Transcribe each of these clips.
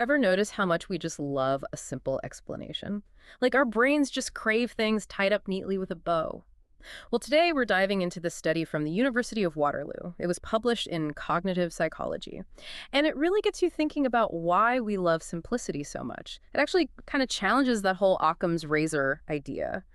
Ever notice how much we just love a simple explanation? Like our brains just crave things tied up neatly with a bow. Well, today we're diving into this study from the University of Waterloo. It was published in Cognitive Psychology. And it really gets you thinking about why we love simplicity so much. It actually kind of challenges that whole Occam's razor idea.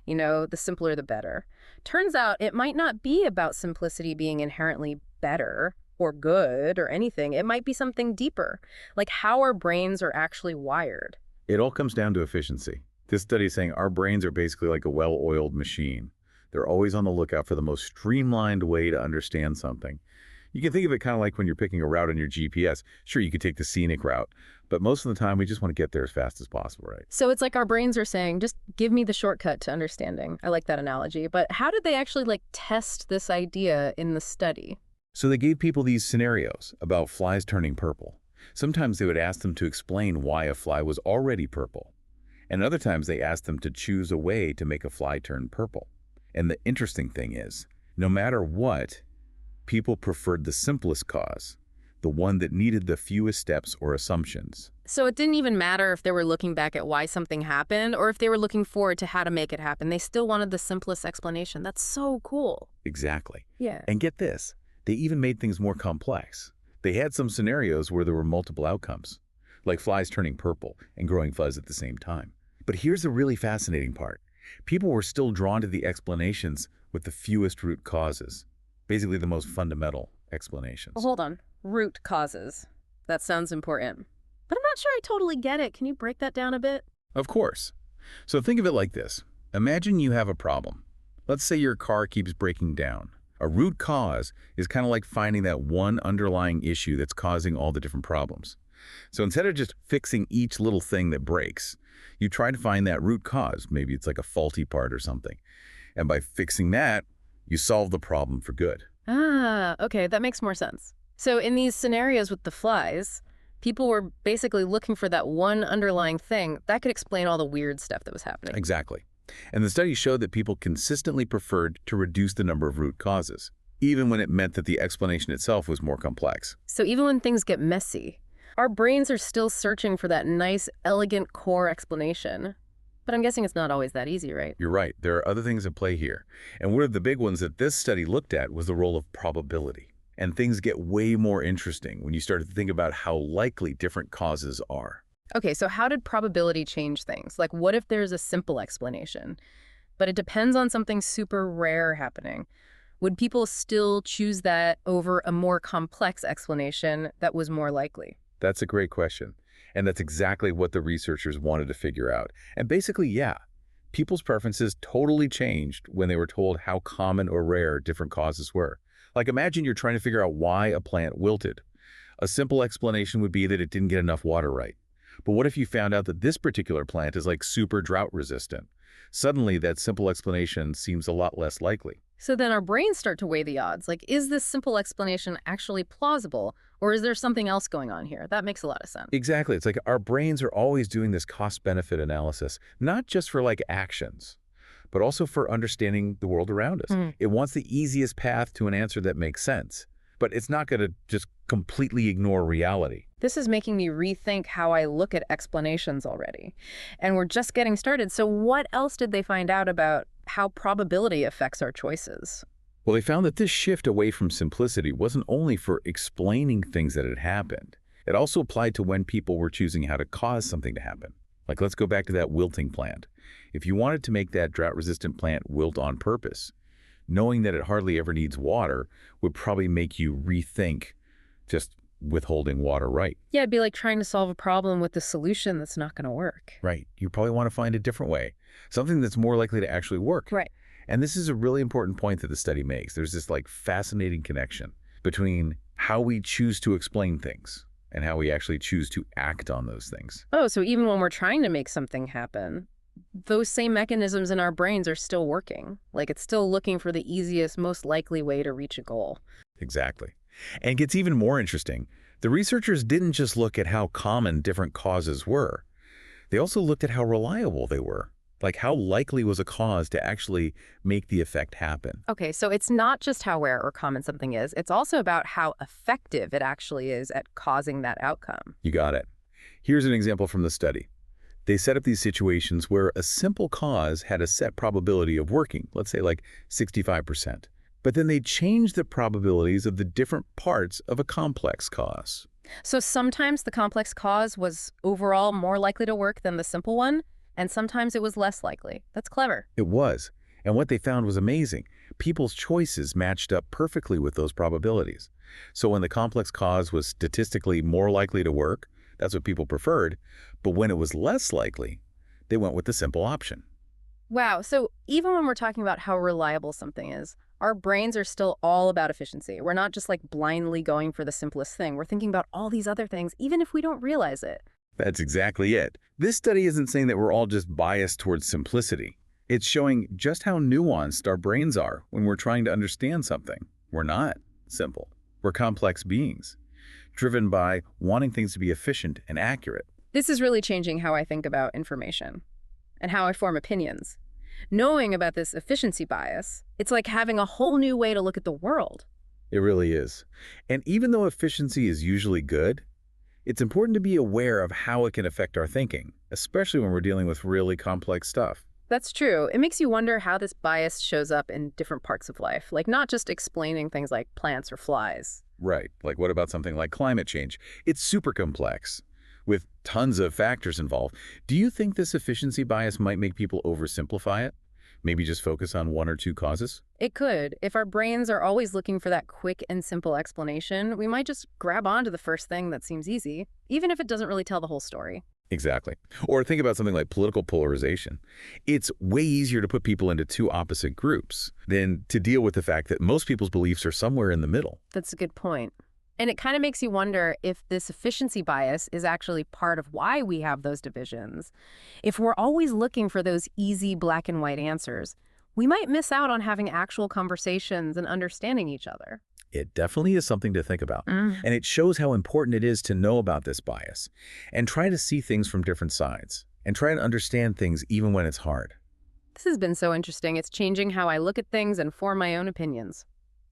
The simpler the better. Turns out it might not be about simplicity being inherently better or good or anything. It might be something deeper, like how our brains are actually wired. It all comes down to efficiency. This study is saying our brains are basically like a well-oiled machine. They're always on the lookout for the most streamlined way to understand something. You can think of it kind of like when you're picking a route on your GPS. Sure, you could take the scenic route, but most of the time we just want to get there as fast as possible, right? So it's like our brains are saying, just give me the shortcut to understanding. I like that analogy. But how did they actually test this idea in the study? So they gave people these scenarios about flies turning purple. Sometimes they would ask them to explain why a fly was already purple. And other times they asked them to choose a way to make a fly turn purple. And the interesting thing is, no matter what, people preferred the simplest cause, the one that needed the fewest steps or assumptions. So it didn't even matter if they were looking back at why something happened or if they were looking forward to how to make it happen. They still wanted the simplest explanation. That's so cool. Exactly. Yeah. And get this, they even made things more complex. They had some scenarios where there were multiple outcomes, like flies turning purple and growing fuzz at the same time. But here's the really fascinating part. People were still drawn to the explanations with the fewest root causes, basically the most fundamental explanations. Well, hold on. Root causes. That sounds important. But I'm not sure I totally get it. Can you break that down a bit? Of course. So think of it like this. Imagine you have a problem. Let's say your car keeps breaking down. A root cause is kind of like finding that one underlying issue that's causing all the different problems. So instead of just fixing each little thing that breaks, you try to find that root cause. Maybe it's like a faulty part or something. And by fixing that, you solve the problem for good. Ah, okay, that makes more sense. So in these scenarios with the flies, people were basically looking for that one underlying thing that could explain all the weird stuff that was happening. Exactly. And the study showed that people consistently preferred to reduce the number of root causes, even when it meant that the explanation itself was more complex. So even when things get messy, our brains are still searching for that nice, elegant core explanation. But I'm guessing it's not always that easy, right? You're right. There are other things at play here. And one of the big ones that this study looked at was the role of probability. And things get way more interesting when you start to think about how likely different causes are. Okay, so how did probability change things? Like, what if there's a simple explanation, but it depends on something super rare happening? Would people still choose that over a more complex explanation that was more likely? That's a great question. And that's exactly what the researchers wanted to figure out. And basically, yeah, people's preferences totally changed when they were told how common or rare different causes were. Like imagine you're trying to figure out why a plant wilted. A simple explanation would be that it didn't get enough water right. But what if you found out that this particular plant is like super drought resistant? Suddenly, that simple explanation seems a lot less likely. So then our brains start to weigh the odds. Like, is this simple explanation actually plausible, or is there something else going on here? That makes a lot of sense. Exactly. It's like our brains are always doing this cost-benefit analysis, not just for actions, but also for understanding the world around us. It wants the easiest path to an answer that makes sense, but it's not going to just completely ignore reality. This is making me rethink how I look at explanations already. And we're just getting started. So what else did they find out about how probability affects our choices? Well, they found that this shift away from simplicity wasn't only for explaining things that had happened. It also applied to when people were choosing how to cause something to happen. Like, let's go back to that wilting plant. If you wanted to make that drought-resistant plant wilt on purpose, knowing that it hardly ever needs water would probably make you rethink just withholding water right. Yeah, it'd be like trying to solve a problem with a solution that's not going to work. Right. You probably want to find a different way, something that's more likely to actually work. Right. And this is a really important point that the study makes. There's this fascinating connection between how we choose to explain things and how we actually choose to act on those things. Oh, so even when we're trying to make something happen, those same mechanisms in our brains are still working. Like it's still looking for the easiest, most likely way to reach a goal. Exactly. And it gets even more interesting. The researchers didn't just look at how common different causes were. They also looked at how reliable they were. Like how likely was a cause to actually make the effect happen. Okay, so it's not just how rare or common something is. It's also about how effective it actually is at causing that outcome. You got it. Here's an example from the study. They set up these situations where a simple cause had a set probability of working, let's say like 65%. But then they changed the probabilities of the different parts of a complex cause. So sometimes the complex cause was overall more likely to work than the simple one, and sometimes it was less likely. That's clever. It was. And what they found was amazing. People's choices matched up perfectly with those probabilities. So when the complex cause was statistically more likely to work, that's what people preferred. But when it was less likely, they went with the simple option. Wow, so even when we're talking about how reliable something is, our brains are still all about efficiency. We're not just like blindly going for the simplest thing. We're thinking about all these other things, even if we don't realize it. That's exactly it. This study isn't saying that we're all just biased towards simplicity. It's showing just how nuanced our brains are when we're trying to understand something. We're not simple. We're complex beings, driven by wanting things to be efficient and accurate. This is really changing how I think about information and how I form opinions. Knowing about this efficiency bias, it's like having a whole new way to look at the world. It really is. And even though efficiency is usually good, it's important to be aware of how it can affect our thinking, especially when we're dealing with really complex stuff. That's true. It makes you wonder how this bias shows up in different parts of life, like not just explaining things like plants or flies. Right. Like what about something like climate change? It's super complex, with tons of factors involved. Do you think this efficiency bias might make people oversimplify it? Maybe just focus on one or two causes? It could. If our brains are always looking for that quick and simple explanation, we might just grab onto the first thing that seems easy, even if it doesn't really tell the whole story. Exactly. Or think about something like political polarization. It's way easier to put people into two opposite groups than to deal with the fact that most people's beliefs are somewhere in the middle. That's a good point. And it kind of makes you wonder if this efficiency bias is actually part of why we have those divisions. If we're always looking for those easy black and white answers, we might miss out on having actual conversations and understanding each other. It definitely is something to think about. And it shows how important it is to know about this bias and try to see things from different sides and try to understand things even when it's hard. This has been so interesting. It's changing how I look at things and form my own opinions.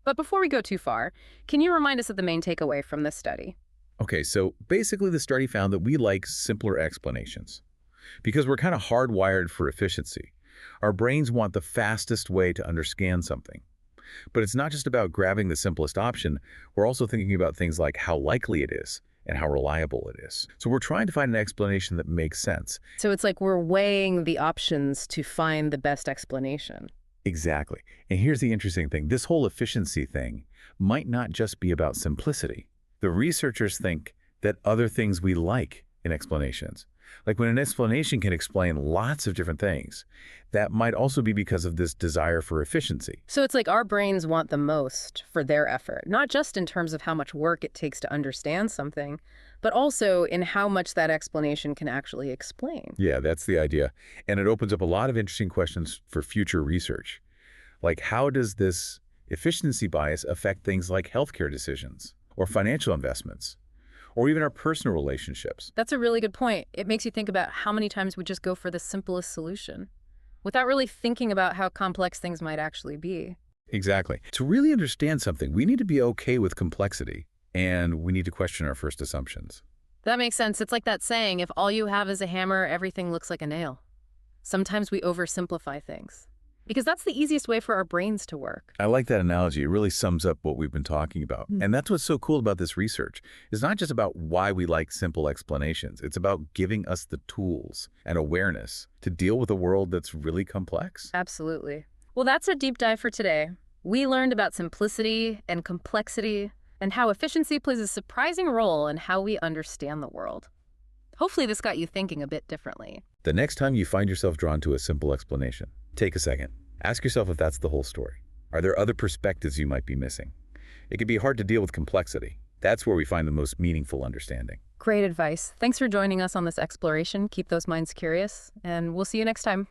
But before we go too far, can you remind us of the main takeaway from this study? Okay, so basically the study found that we like simpler explanations because we're kind of hardwired for efficiency. Our brains want the fastest way to understand something. But it's not just about grabbing the simplest option. We're also thinking about things like how likely it is and how reliable it is. So we're trying to find an explanation that makes sense. So it's like we're weighing the options to find the best explanation. Exactly. And here's the interesting thing. This whole efficiency thing might not just be about simplicity. The researchers think that other things we like in explanations, like when an explanation can explain lots of different things, that might also be because of this desire for efficiency. So it's like our brains want the most for their effort, not just in terms of how much work it takes to understand something, but also in how much that explanation can actually explain. Yeah, that's the idea. And it opens up a lot of interesting questions for future research. Like, how does this efficiency bias affect things like healthcare decisions or financial investments or even our personal relationships? That's a really good point. It makes you think about how many times we just go for the simplest solution without really thinking about how complex things might actually be. Exactly. To really understand something, we need to be okay with complexity, and we need to question our first assumptions. That makes sense. It's like that saying, if all you have is a hammer, everything looks like a nail. Sometimes we oversimplify things because that's the easiest way for our brains to work. I like that analogy. It really sums up what we've been talking about. And that's what's so cool about this research. It's not just about why we like simple explanations. It's about giving us the tools and awareness to deal with a world that's really complex. Absolutely. Well, that's our deep dive for today. We learned about simplicity and complexity and how efficiency plays a surprising role in how we understand the world. Hopefully this got you thinking a bit differently. The next time you find yourself drawn to a simple explanation, take a second. Ask yourself if that's the whole story. Are there other perspectives you might be missing? It can be hard to deal with complexity. That's where we find the most meaningful understanding. Great advice. Thanks for joining us on this exploration. Keep those minds curious, and we'll see you next time.